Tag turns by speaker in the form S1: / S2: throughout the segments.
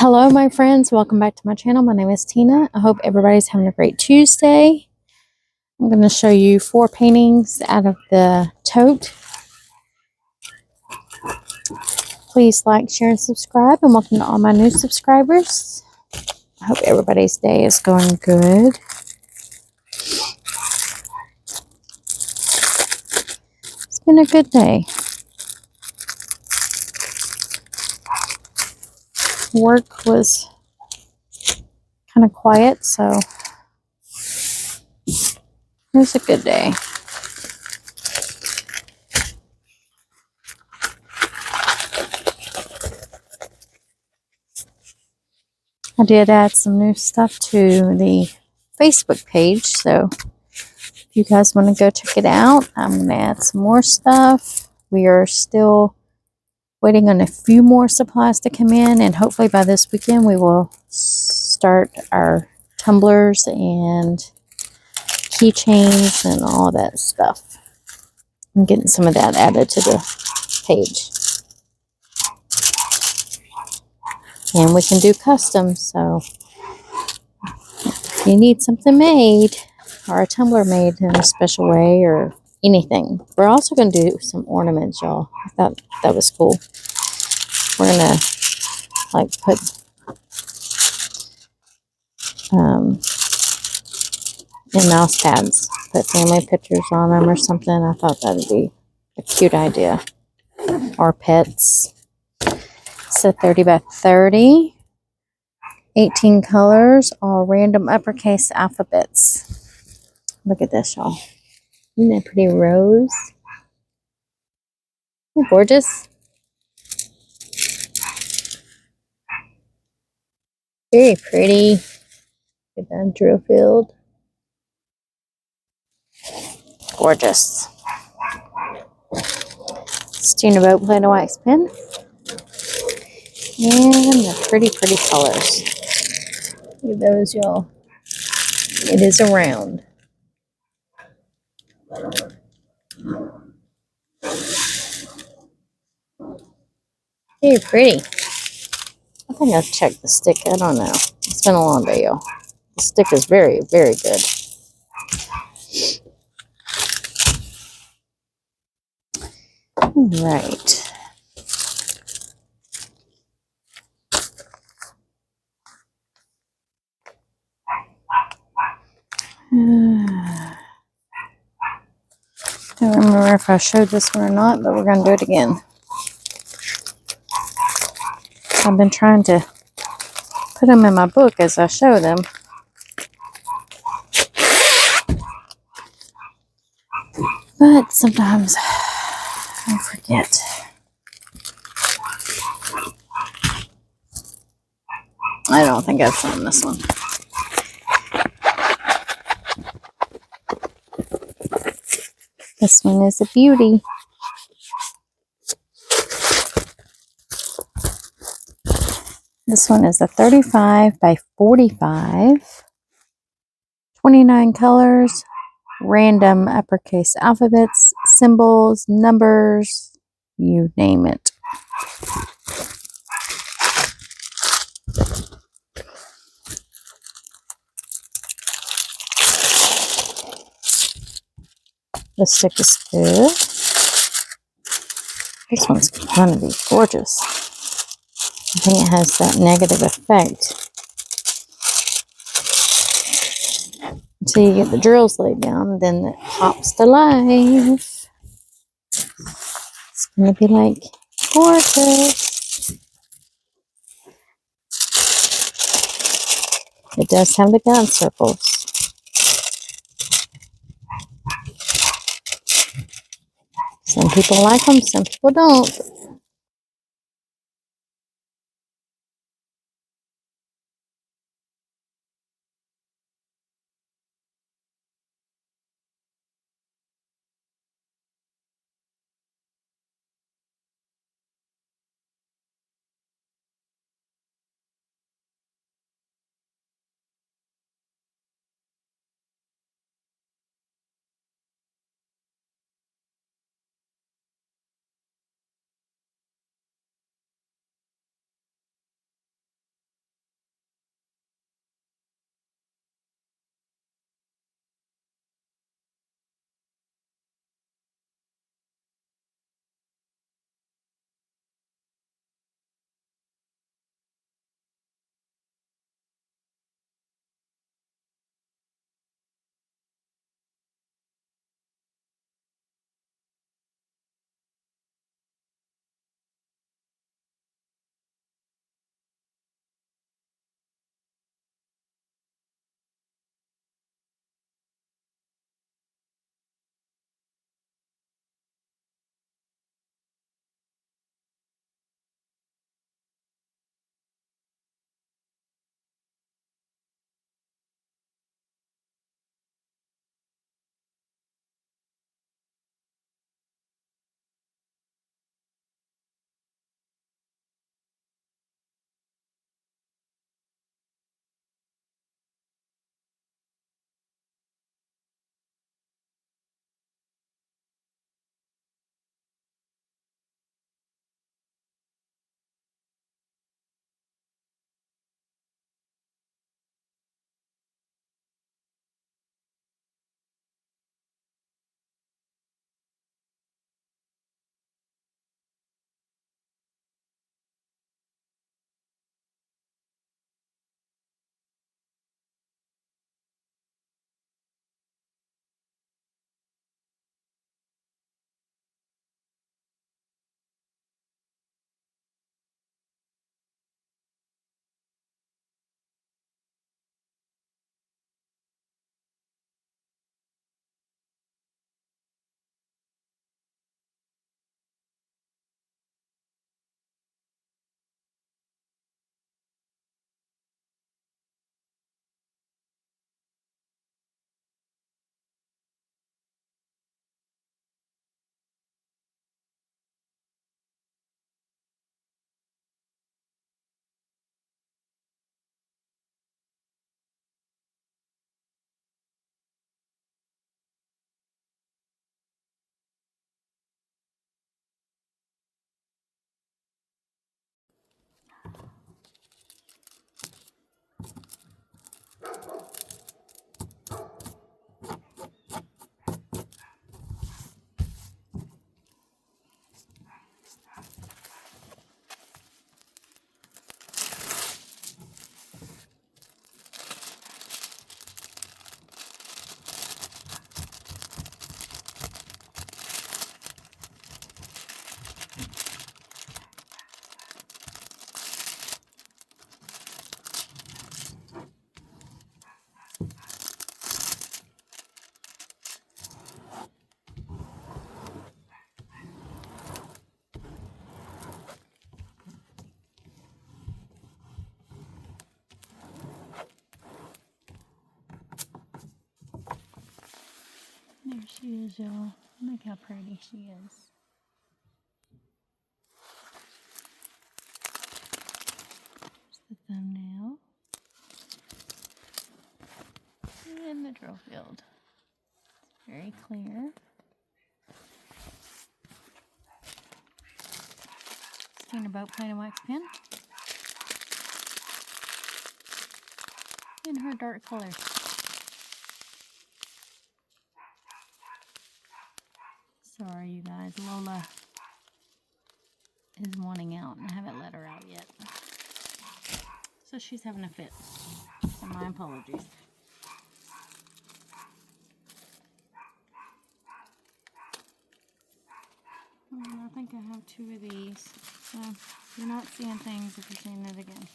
S1: Hello, my friends. Welcome back to my channel. My name is Tina. I hope everybody's having a great Tuesday. I'm going to show you 4 paintings out of the tote. Please like, share, and subscribe. And welcome to all my new subscribers. I hope everybody's day is going good. It's been a good day. Work was kind of quiet, so it was a good day. I did add some new stuff to the Facebook page, so if you guys want to go check it out, I'm going to add some more stuff. We are still waiting on a few more supplies to come in, and hopefully by this weekend we will start our tumblers and keychains and all that stuff. I'm getting some of that added to the page. And we can do custom, so if you need something made or a tumbler made in a special way or anything. We're also going to do some ornaments, y'all. I thought that was cool. We're going to like put in mouse pads, put family pictures on them or something. I thought that would be a cute idea. Or pets. It's a 30 by 30. 18 colors, all random uppercase alphabets. Look at this, y'all. Isn't that pretty rose? Isn't it gorgeous? Very pretty. Look at that drill field. Gorgeous. Stina Boat Play-Doh wax pen. And the pretty colors. Look at those, y'all. It is a round. Very pretty. I think I'll check the stick. I don't know. It's been a long day, y'all. The stick is very good. All right. I don't remember if I showed this one or not, but we're going to do it again. I've been trying to put them in my book as I show them. But sometimes I forget. I don't think I've shown this one. This one is a beauty. This one is a 35 by 45. 29 colors. Random uppercase alphabets, symbols, numbers, you name it. The stick is good. This one's going to be gorgeous. I think it has that negative effect. Until you get the drills laid down, then it pops to life. It's going to be like gorgeous. It does have the God circles. Some people like them, some people don't. There she is, y'all. Look how pretty she is. There's the thumbnail. And the drill field. It's very clear. Standard boat plane and wax pen. In her dark color. Sorry, you guys. Lola is wanting out, and I haven't let her out yet. So she's having a fit. So my apologies. I think I have 2 of these. So you're not seeing things if you're seeing it again.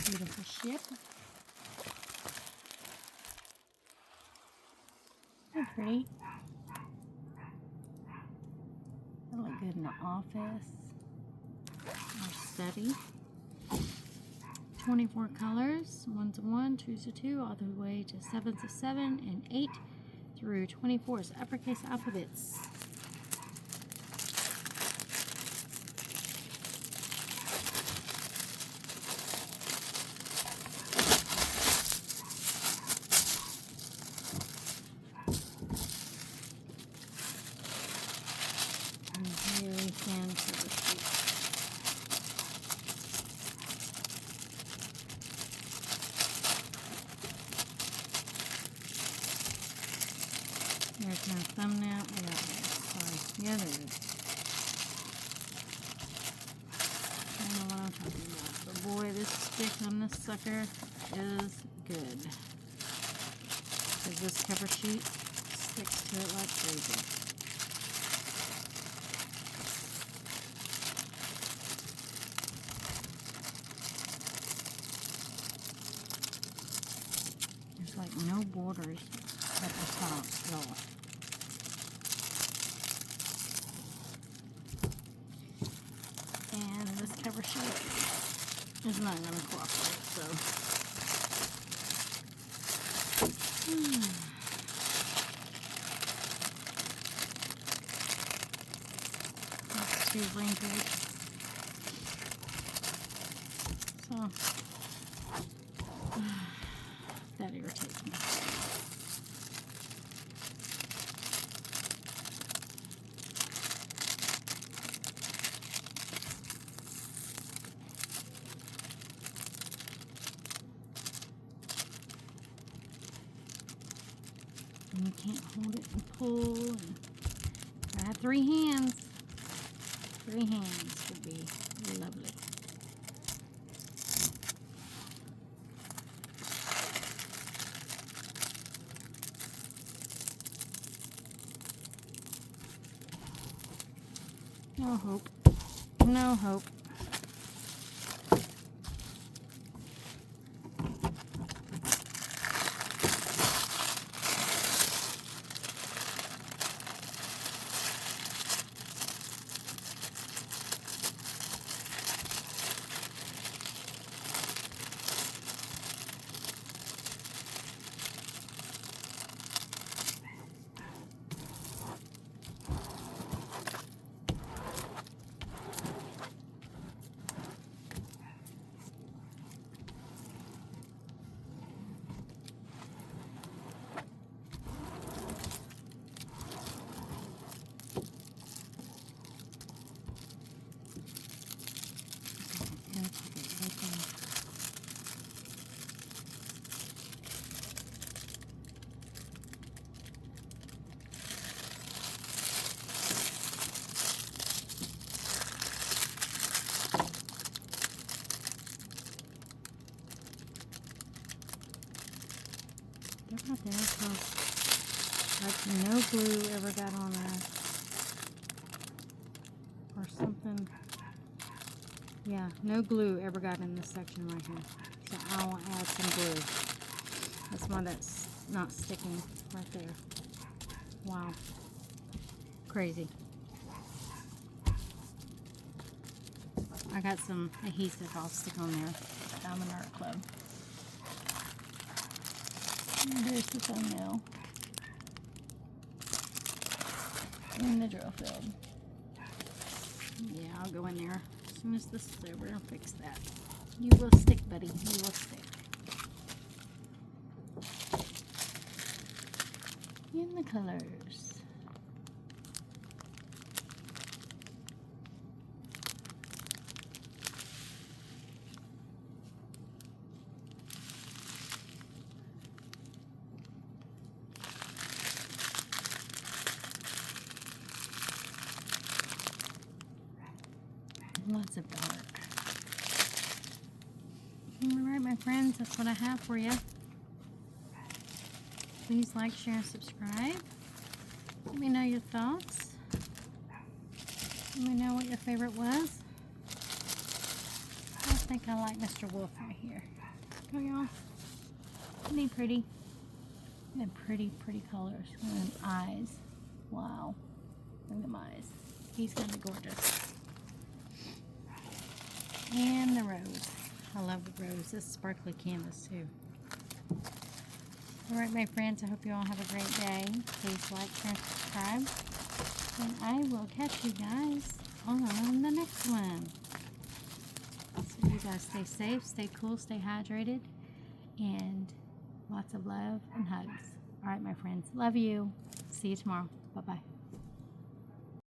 S1: Beautiful ship. They're pretty. They look good in the office or study. 24 colors, 1's a 1, 2's a 2, all the way to 7's a 7, and 8 through 24 is uppercase alphabets. Very thin cover sheet. There's my thumbnail. Sorry. Yeah, there it is. I don't know what I'm talking about. But boy, this stick on this sucker is good. Because this cover sheet sticks to it like crazy. There's like no borders at the top at all. And this cover sheet is not going to cooperate, so. That's 2 wrinkles. So, that irritates me. And you can't hold it and pull. And I have 3 hands. 3 hands would be lovely. No hope. No hope. They're not there, so like no glue ever got on that. Or something. Yeah, no glue ever got in this section right here. So I will add some glue. That's why that's not sticking right there. Wow. Crazy. I got some adhesive I'll stick on there. Diamond Art Club. And there's the thumbnail. And the drill field. Yeah, I'll go in there as soon as this is over and fix that. You will stick, buddy. You will stick. In the colors. Lots of dark. Alright, my friends, that's what I have for you. Please like, share, and subscribe. Let me know your thoughts. Let me know what your favorite was. I think I like Mr. Wolf right here. Go, y'all. Isn't he pretty? And pretty, pretty colors. And eyes. Wow. Look at them eyes. He's gonna be gorgeous. And the rose. I love the rose. This sparkly canvas too. Alright, my friends, I hope you all have a great day. Please like, share, and subscribe. And I will catch you guys on the next one. So you guys stay safe, stay cool, stay hydrated, and lots of love and hugs. Alright, my friends. Love you. See you tomorrow. Bye-bye.